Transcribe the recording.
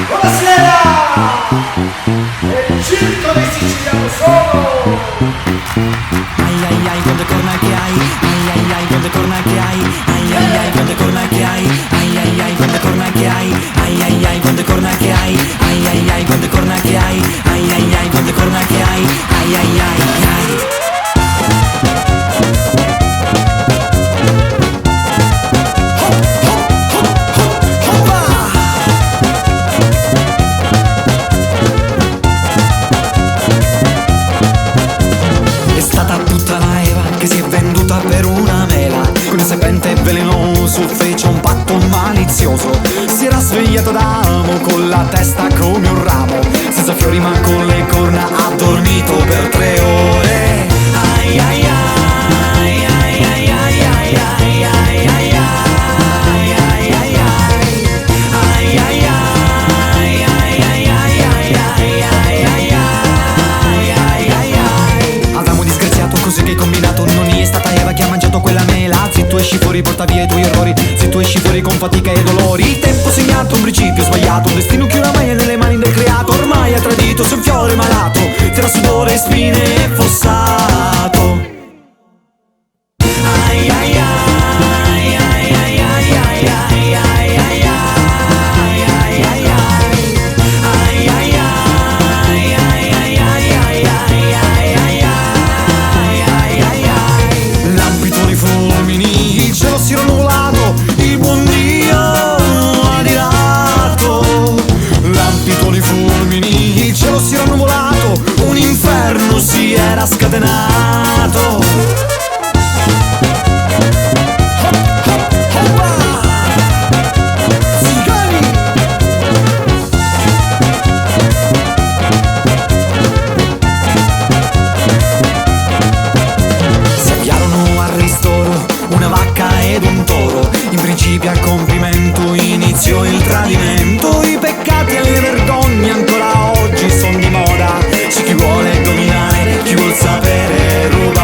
Buonasera! È il circo dei siciliani sono! Ai ai ai, quante corna che hai, ai ai ai, quante corna che hai, ai ai ai, quante corna che hai, ai ai ai, quante corna che hai, ai ai ai, quante corna che hai, ai ai ai, quante corna che hai, ai ai ai, quante corna che hai, ai ai ai ai. È stata tutta la Eva che si è venduta per una mela. Con il serpente velenoso fece un patto malizioso. Si era svegliata d'amo con la testa come un ramo, senza fiori ma con le corna ha dormito per 3 ore. Ai ai ai, ai ai ai, ai ai ai, ai ai ai, ai ai ai, ai ai ai. Adamo disgraziato, cos'è che hai combinato? Non è stata Eva che ha mangiato quella mela. Se tu esci fuori porta via i tuoi errori, se tu esci fuori con fatica e dolori. Il tempo segnato, un principio sbagliato, un destino che oramai è nelle mani del creato. Ormai ha tradito, sei un fiore malato, tra sudore, spine e fossato. Ai ai ai, ai ai ai, ai ai ai, ai ai ai, ai ai ai, ai ai ai. Lampi di fulmini, il cielo si era nuvolato, il buon Dio ha dilato. Lampi di fulmini, il cielo si era nuvolato, un inferno si era scatenato. Si avviarono al ristoro una vacca ed un toro. In principio a compimento iniziò il tradimento. I peccati e le vergogne ancora oggi son di moda. C'è chi vuole dominare, chi vuol sapere rubare.